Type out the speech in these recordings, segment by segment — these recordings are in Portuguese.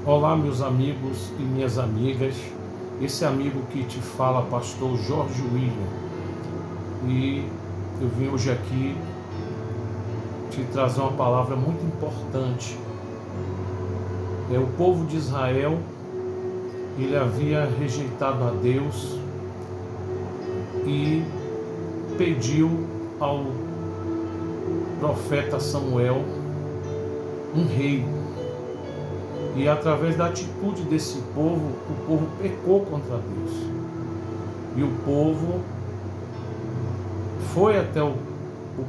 Olá, meus amigos e minhas amigas. Esse amigo que te fala, pastor Jorge William. E eu vim hoje aqui te trazer uma palavra muito importante. O povo de Israel, ele havia rejeitado a Deus e pediu ao profeta Samuel um rei. E através da atitude desse povo, o povo pecou contra Deus. E o povo foi até o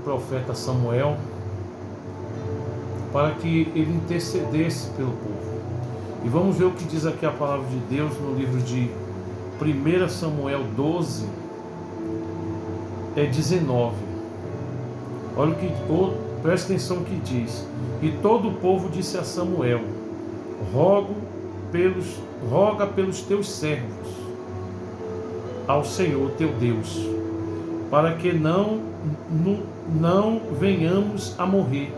profeta Samuel para que ele intercedesse pelo povo. E vamos ver o que diz aqui a palavra de Deus no livro de 1 Samuel 12, 19. Olha o que, presta atenção no que diz. E todo o povo disse a Samuel: roga pelos teus servos ao Senhor teu Deus, para que não venhamos a morrer,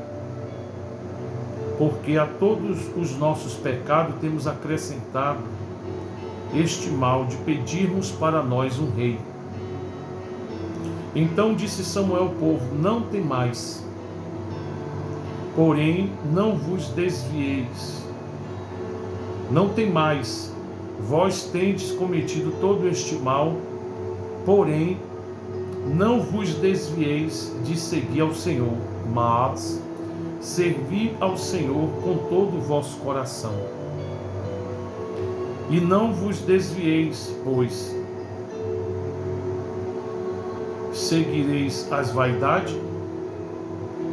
porque a todos os nossos pecados temos acrescentado este mal de pedirmos para nós um rei. Então disse Samuel ao povo: não temais, porém não vos desvieis. Não temais, vós tendes cometido todo este mal, porém não vos desvieis de seguir ao Senhor, mas servi ao Senhor com todo o vosso coração. E não vos desvieis, pois seguireis as vaidades,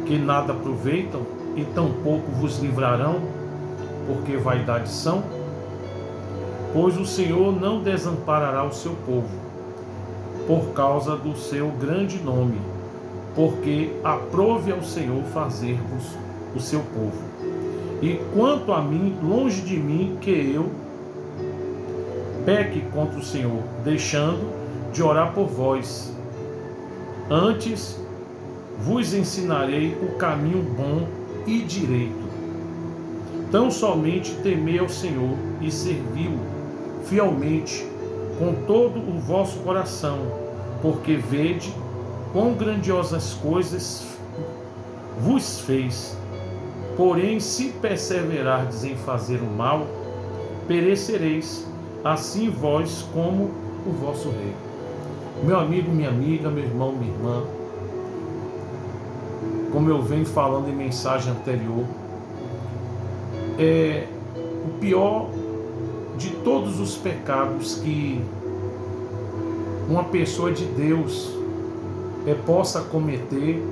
que nada aproveitam, e tampouco vos livrarão, porque vaidades são. Pois o Senhor não desamparará o seu povo, por causa do seu grande nome, porque aprove ao Senhor fazer-vos o seu povo. E quanto a mim, longe de mim que eu peque contra o Senhor, deixando de orar por vós. Antes vos ensinarei o caminho bom e direito. Tão somente temei ao Senhor e servi-o fielmente com todo o vosso coração, porque vede quão grandiosas coisas vos fez. Porém, se perseverardes em fazer o mal, perecereis, assim vós como o vosso rei. Meu amigo, minha amiga, meu irmão, minha irmã, como eu venho falando em mensagem anterior, o pior de todos os pecados que uma pessoa de Deus possa cometer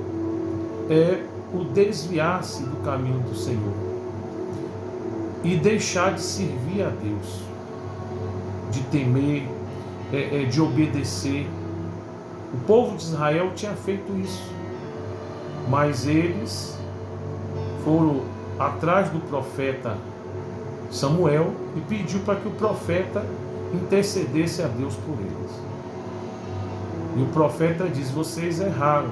é o desviar-se do caminho do Senhor e deixar de servir a Deus, de temer, de obedecer. O povo de Israel tinha feito isso, mas eles foram atrás do profeta Samuel e pediu para que o profeta intercedesse a Deus por eles. E o profeta diz: vocês erraram,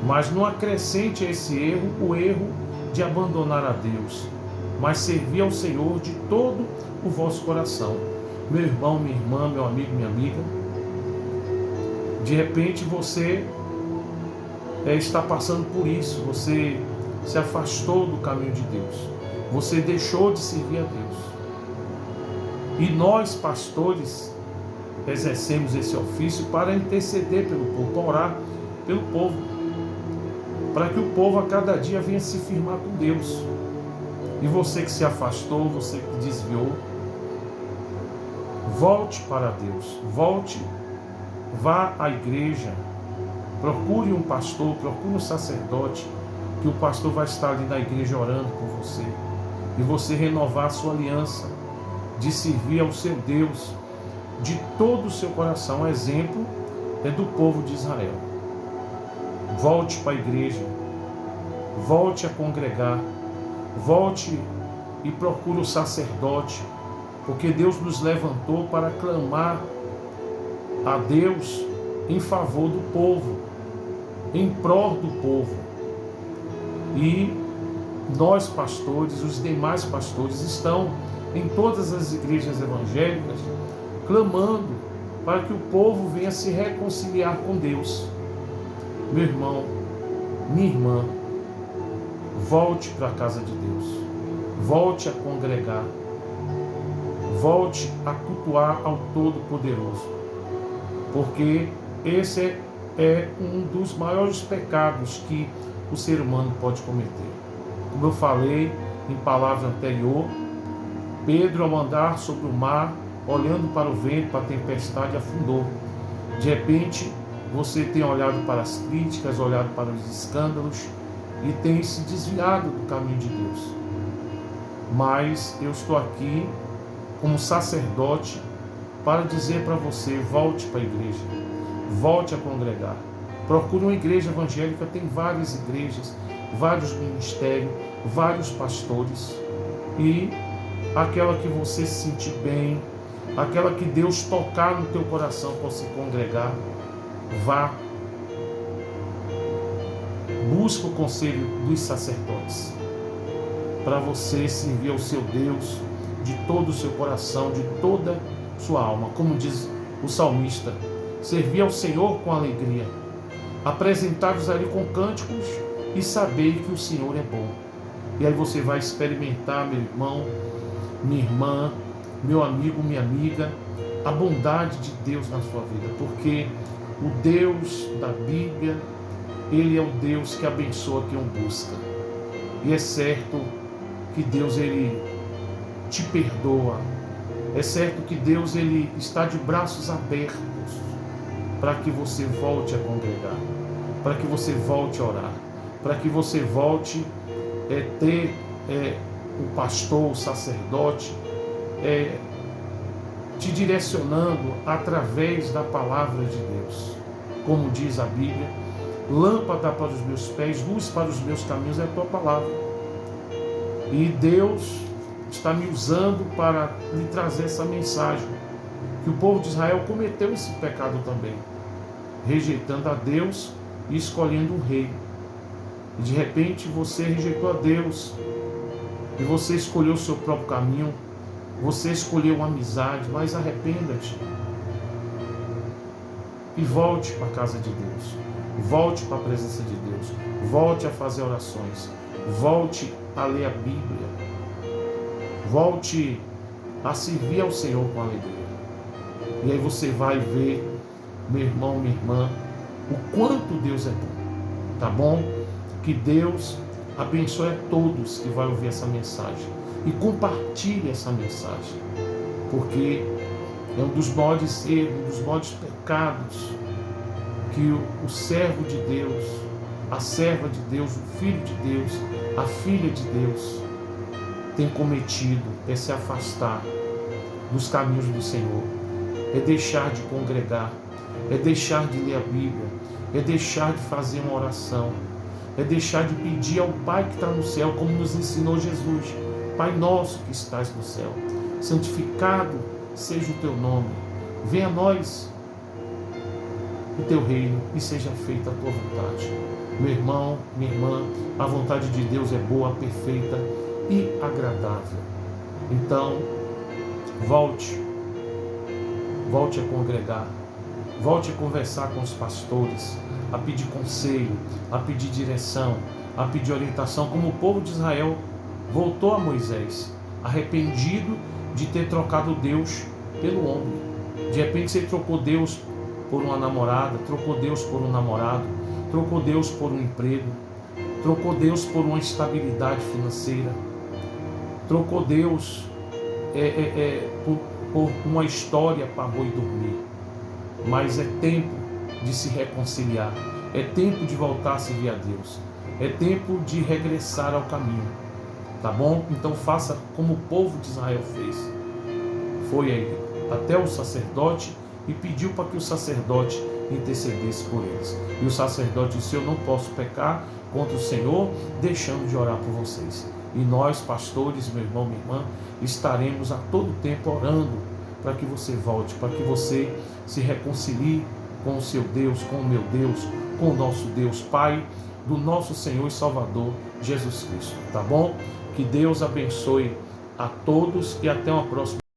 mas não acrescente a esse erro o erro de abandonar a Deus, mas servir ao Senhor de todo o vosso coração. Meu irmão, minha irmã, meu amigo, minha amiga, de repente você está passando por isso. Você se afastou do caminho de Deus, você deixou de servir a Deus. E nós, pastores, exercemos esse ofício para interceder pelo povo, para orar pelo povo, para que o povo a cada dia venha se firmar com Deus. E você que se afastou, você que desviou, volte para Deus, volte, vá à igreja, procure um pastor, procure um sacerdote, que o pastor vai estar ali na igreja orando por você, e você renovar a sua aliança de servir ao seu Deus de todo o seu coração. O exemplo é do povo de Israel. Volte para a igreja, volte a congregar, volte e procure o sacerdote, porque Deus nos levantou para clamar a Deus em favor do povo, em prol do povo. E nós pastores, os demais pastores estão em todas as igrejas evangélicas clamando para que o povo venha se reconciliar com Deus. Meu irmão, minha irmã, volte para a casa de Deus, volte a congregar, volte a cultuar ao Todo-Poderoso, porque esse é um dos maiores pecados que o ser humano pode cometer. Como eu falei em palavra anterior, Pedro, ao andar sobre o mar, olhando para o vento, para a tempestade, afundou. De repente, você tem olhado para as críticas, olhado para os escândalos e tem se desviado do caminho de Deus. Mas eu estou aqui como sacerdote para dizer para você: volte para a igreja, volte a congregar. Procure uma igreja evangélica, tem várias igrejas, vários ministérios, vários pastores, e aquela que você se sentir bem, aquela que Deus tocar no teu coração para se congregar, vá. Busca o conselho dos sacerdotes para você servir ao seu Deus de todo o seu coração, de toda a sua alma. Como diz o salmista, servir ao Senhor com alegria, apresentar-vos ali com cânticos e saber que o Senhor é bom. E aí você vai experimentar, meu irmão, minha irmã, meu amigo, minha amiga, a bondade de Deus na sua vida, porque o Deus da Bíblia, Ele é o Deus que abençoa quem o busca. E é certo que Deus, Ele te perdoa. É certo que Deus, Ele está de braços abertos para que você volte a congregar, para que você volte a orar, para que você volte a ter o pastor, o sacerdote, te direcionando através da palavra de Deus. Como diz a Bíblia, lâmpada para os meus pés, luz para os meus caminhos é a tua palavra. E Deus está me usando para lhe trazer essa mensagem, que o povo de Israel cometeu esse pecado também, rejeitando a Deus e escolhendo um rei. E de repente você rejeitou a Deus e você escolheu o seu próprio caminho, você escolheu uma amizade, mas arrependa-te e volte para a casa de Deus, volte para a presença de Deus, volte a fazer orações, volte a ler a Bíblia, volte a servir ao Senhor com alegria. E aí você vai ver, meu irmão, minha irmã, o quanto Deus é bom, tá bom? Que Deus abençoe a todos que vão ouvir essa mensagem e compartilhe essa mensagem, porque é um dos maiores erros, um dos maiores pecados que o servo de Deus, a serva de Deus, o filho de Deus, a filha de Deus tem cometido, é se afastar dos caminhos do Senhor, é deixar de congregar, é deixar de ler a Bíblia, é deixar de fazer uma oração, é deixar de pedir ao Pai que está no céu, como nos ensinou Jesus: Pai nosso que estás no céu, santificado seja o teu nome, venha a nós o teu reino e seja feita a tua vontade. Meu irmão, minha irmã, a vontade de Deus é boa, perfeita e agradável. Então, volte a congregar, volte a conversar com os pastores, a pedir conselho, a pedir direção, a pedir orientação, como o povo de Israel voltou a Moisés, arrependido de ter trocado Deus pelo homem. De repente você trocou Deus por uma namorada, trocou Deus por um namorado, trocou Deus por um emprego, trocou Deus por uma estabilidade financeira, trocou Deus por uma história para boi dormir. Mas é tempo de se reconciliar, é tempo de voltar a servir a Deus, é tempo de regressar ao caminho, tá bom? Então faça como o povo de Israel fez, foi aí até o sacerdote e pediu para que o sacerdote intercedesse por eles, e o sacerdote disse: eu não posso pecar contra o Senhor deixando de orar por vocês. E nós, pastores, meu irmão, minha irmã, estaremos a todo tempo orando para que você volte, para que você se reconcilie com o seu Deus, com o meu Deus, com o nosso Deus. Pai, do nosso Senhor e Salvador Jesus Cristo, tá bom? Que Deus abençoe a todos e até uma próxima.